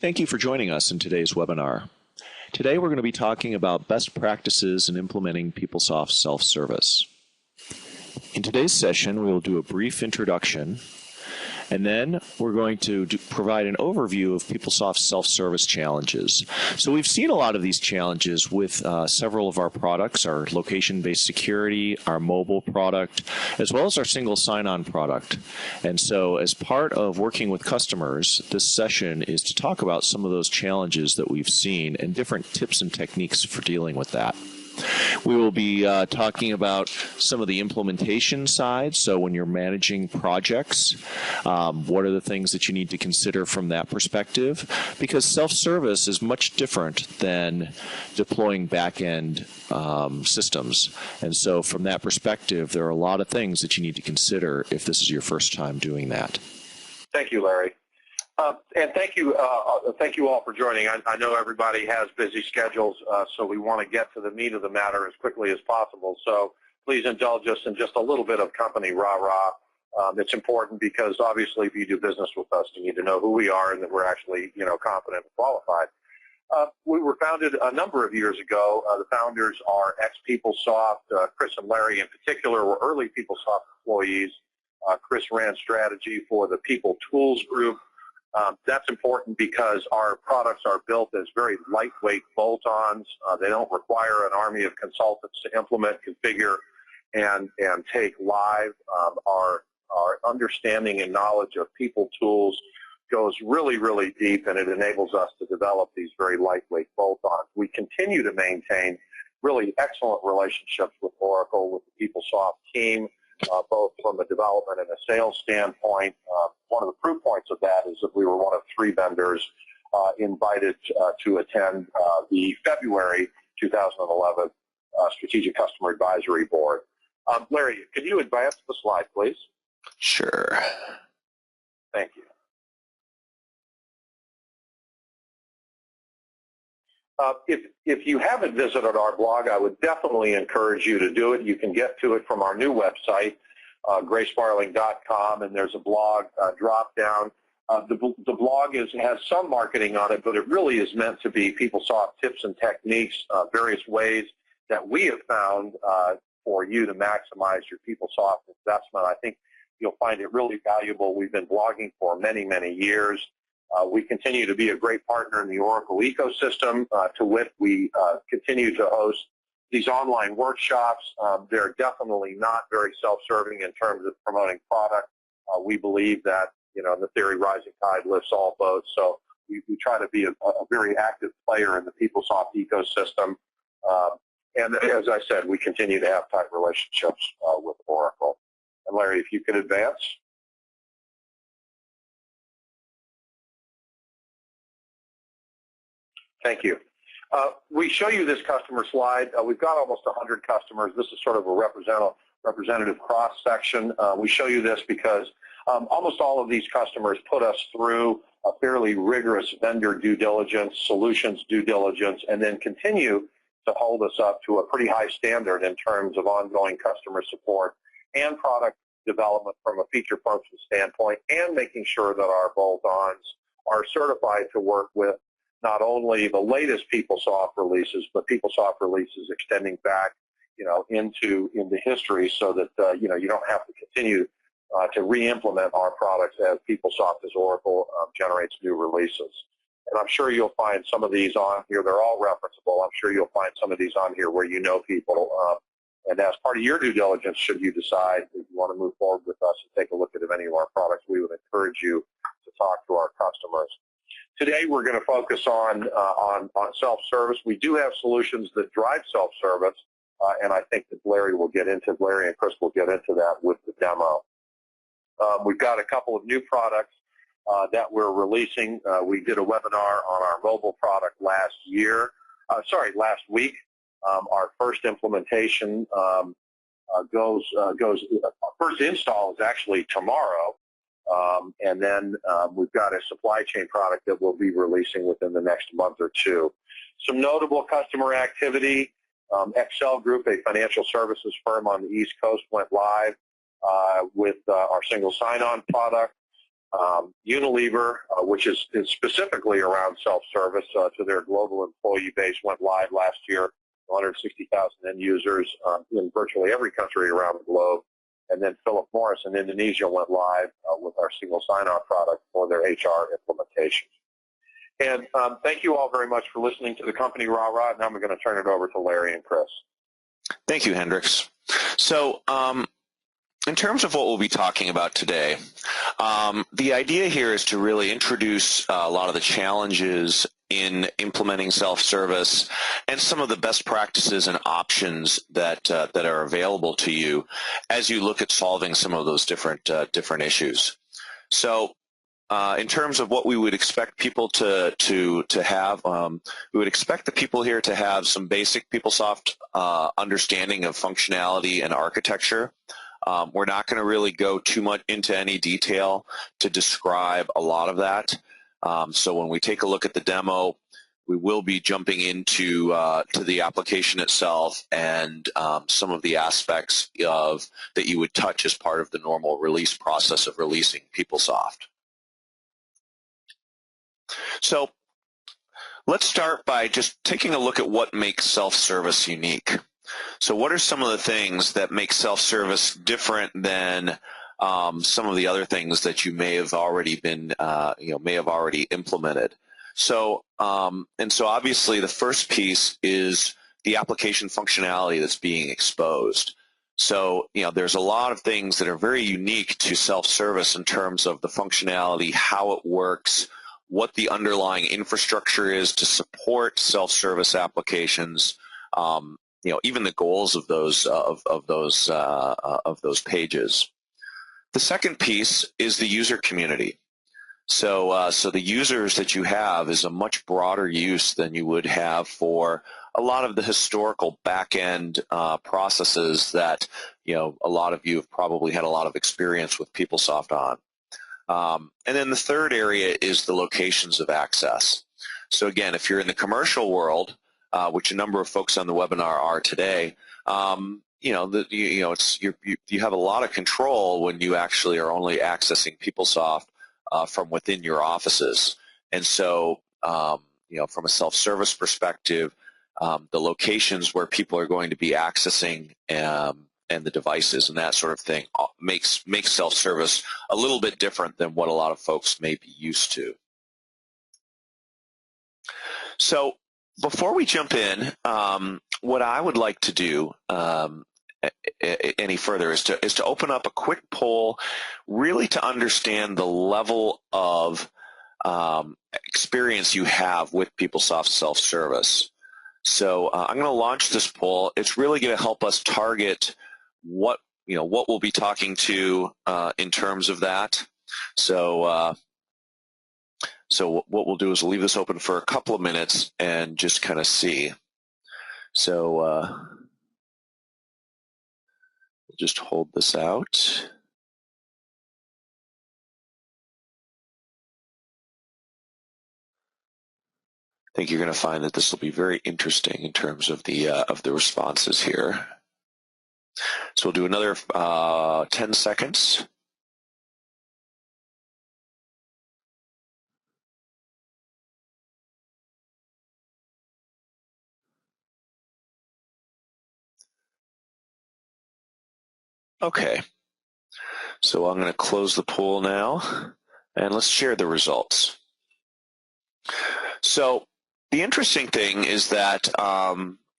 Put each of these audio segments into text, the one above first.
Thank you for joining us in today's webinar. Today we're going to be talking about best practices in implementing PeopleSoft self-service. In today's session, we will do a brief introduction, and then we're going to provide an overview of PeopleSoft self-service challenges. So we've seen a lot of these challenges with several of our products, our location-based security, our mobile product, as well as our single sign-on product. And so as part of working with customers, this session is to talk about some of those challenges that we've seen and different tips and techniques for dealing with that. We will be talking about some of the implementation side. So when you're managing projects, what are the things that you need to consider from that perspective? Because self-service is much different than deploying back-end systems. And so from that perspective, there are a lot of things that you need to consider if this is your first time doing that. Thank you, Larry. And thank you all for joining. I know everybody has busy schedules, so we want to get to the meat of the matter as quickly as possible. So please indulge us in just a little bit of company rah-rah. It's important because obviously if you do business with us, you need to know who we are and that we're actually, competent and qualified. We were founded a number of years ago. The founders are ex-PeopleSoft. Chris and Larry in particular were early PeopleSoft employees. Chris ran strategy for the People Tools group. That's important because our products are built as very lightweight bolt-ons. They don't require an army of consultants to implement, configure, and take live. Our understanding and knowledge of People Tools goes really, really deep, and it enables us to develop these very lightweight bolt-ons. We continue to maintain really excellent relationships with Oracle, with the PeopleSoft team, both from a development and a sales standpoint. One of the proof points of that is that we were one of 3 vendors invited to attend the February 2011 Strategic Customer Advisory Board. Larry, could you advance the slide, please? Sure. Thank you. If you haven't visited our blog, I would definitely encourage you to do it. You can get to it from our new website, graysparling.com, and there's a blog drop-down. The blog has some marketing on it, but it really is meant to be PeopleSoft tips and techniques, various ways that we have found for you to maximize your PeopleSoft investment. I think you'll find it really valuable. We've been blogging for many, many years. We continue to be a great partner in the Oracle ecosystem. To wit, we continue to host these online workshops. They're definitely not very self-serving in terms of promoting product. We believe that, in the theory, rising tide lifts all boats. So we try to be a very active player in the PeopleSoft ecosystem. And as I said, we continue to have tight relationships with Oracle. And Larry, if you could advance. Thank you. We show you this customer slide. We've got almost 100 customers. This is sort of a representative cross-section. We show you this because almost all of these customers put us through a fairly rigorous vendor due diligence, solutions due diligence, and then continue to hold us up to a pretty high standard in terms of ongoing customer support and product development from a feature function standpoint, and making sure that our bolt-ons are certified to work with not only the latest PeopleSoft releases, but PeopleSoft releases extending back, into history, so that you don't have to continue to re-implement our products as PeopleSoft as Oracle generates new releases. And I'm sure you'll find some of these on here. They're all referenceable. I'm sure you'll find some of these on here where you know people. And as part of your due diligence, should you decide that you want to move forward with us and take a look at any of our products, we would encourage you to talk to our customers. Today, we're going to focus on self-service. We do have solutions that drive self-service, and I think that Larry and Chris will get into that with the demo. We've got a couple of new products that we're releasing. We did a webinar on our mobile product last week. Our first implementation first install is actually tomorrow. And then we've got a supply chain product that we'll be releasing within the next month or two. Some notable customer activity. Excel Group, a financial services firm on the East Coast, went live with our single sign-on product. Unilever, which is specifically around self-service to their global employee base, went live last year, 160,000 end users in virtually every country around the globe. And then Philip Morris in Indonesia went live with our single sign-on product for their HR implementations. And thank you all very much for listening to the company Rah-Rah. Now I'm going to turn it over to Larry and Chris. Thank you, Hendricks. So in terms of what we'll be talking about today, the idea here is to really introduce a lot of the challenges in implementing self-service and some of the best practices and options that are available to you as you look at solving some of those different issues. So in terms of what we would expect people to have, we would expect the people here to have some basic PeopleSoft understanding of functionality and architecture. We're not going to really go too much into any detail to describe a lot of that. So when we take a look at the demo, we will be jumping into to the application itself and some of the aspects that you would touch as part of the normal release process of releasing PeopleSoft. So let's start by just taking a look at what makes self-service unique. So what are some of the things that make self-service different than some of the other things that you may have already been, may have already implemented? So, and so obviously the first piece is the application functionality that's being exposed. So, there's a lot of things that are very unique to self-service in terms of the functionality, how it works, what the underlying infrastructure is to support self-service applications, even the goals of those pages. The second piece is the user community. So the users that you have is a much broader use than you would have for a lot of the historical back-end processes that a lot of you have probably had a lot of experience with PeopleSoft on. And then the third area is the locations of access. So again, if you're in the commercial world, which a number of folks on the webinar are today, you have a lot of control when you actually are only accessing PeopleSoft from within your offices. And so, from a self-service perspective, the locations where people are going to be accessing and the devices and that sort of thing makes self-service a little bit different than what a lot of folks may be used to. So before we jump in, what I would like to do any further is to open up a quick poll, really to understand the level of experience you have with PeopleSoft self-service. So I'm going to launch this poll. It's really going to help us target what we'll be talking to in terms of that. So what we'll do is we'll leave this open for a couple of minutes and just kind of see. So we'll just hold this out. I think you're going to find that this will be very interesting in terms of the responses here. So we'll do another 10 seconds. Okay, so I'm going to close the poll now, and let's share the results. So the interesting thing is that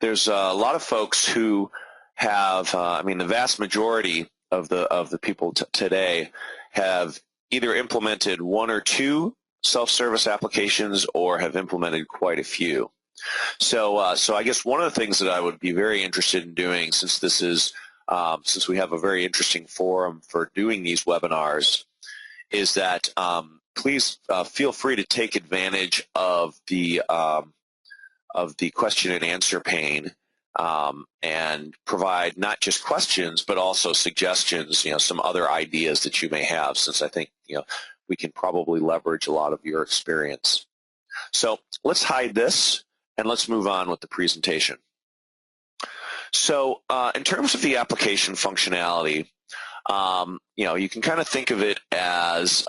there's a lot of folks who have, the vast majority of the people today have either implemented one or two self-service applications or have implemented quite a few. So I guess one of the things that I would be very interested in doing, since this is since we have a very interesting forum for doing these webinars, is that please feel free to take advantage of the question and answer pane and provide not just questions but also suggestions, some other ideas that you may have, since I think we can probably leverage a lot of your experience. So let's hide this and let's move on with the presentation. So in terms of the application functionality, You can kind of think of it as,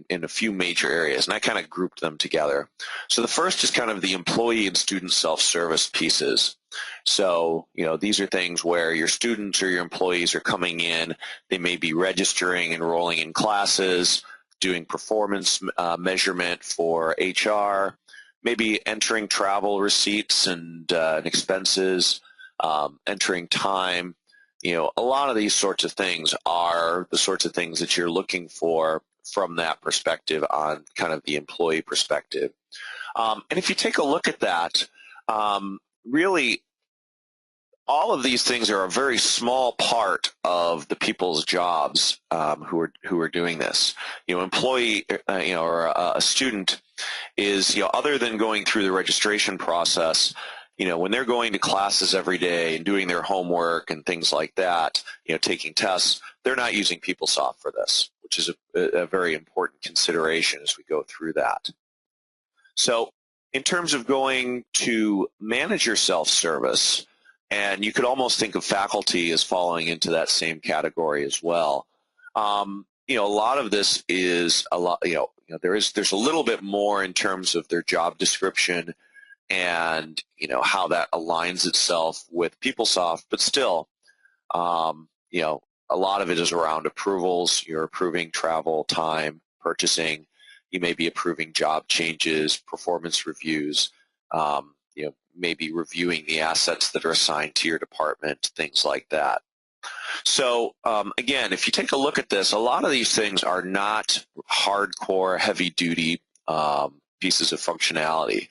in a few major areas, and I kind of grouped them together. So the first is kind of the employee and student self-service pieces. So, these are things where your students or your employees are coming in, they may be registering, enrolling in classes, doing performance measurement for HR, maybe entering travel receipts and expenses, entering time. A lot of these sorts of things are the sorts of things that you're looking for from that perspective on kind of the employee perspective. And if you take a look at that, really all of these things are a very small part of the people's jobs who are doing this. Employee, or a student is, other than going through the registration process, when they're going to classes every day and doing their homework and things like that, taking tests, they're not using PeopleSoft for this, which is a very important consideration as we go through that. So in terms of going to manager self-service, and you could almost think of faculty as falling into that same category as well. A lot of this is there's a little bit more in terms of their job description and how that aligns itself with PeopleSoft, but still, a lot of it is around approvals. You're approving travel, time, purchasing. You may be approving job changes, performance reviews, maybe reviewing the assets that are assigned to your department, things like that. So again, if you take a look at this, a lot of these things are not hardcore, heavy-duty pieces of functionality,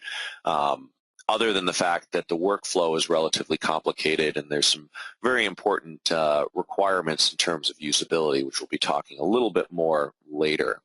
other than the fact that the workflow is relatively complicated and there's some very important requirements in terms of usability, which we'll be talking a little bit more later.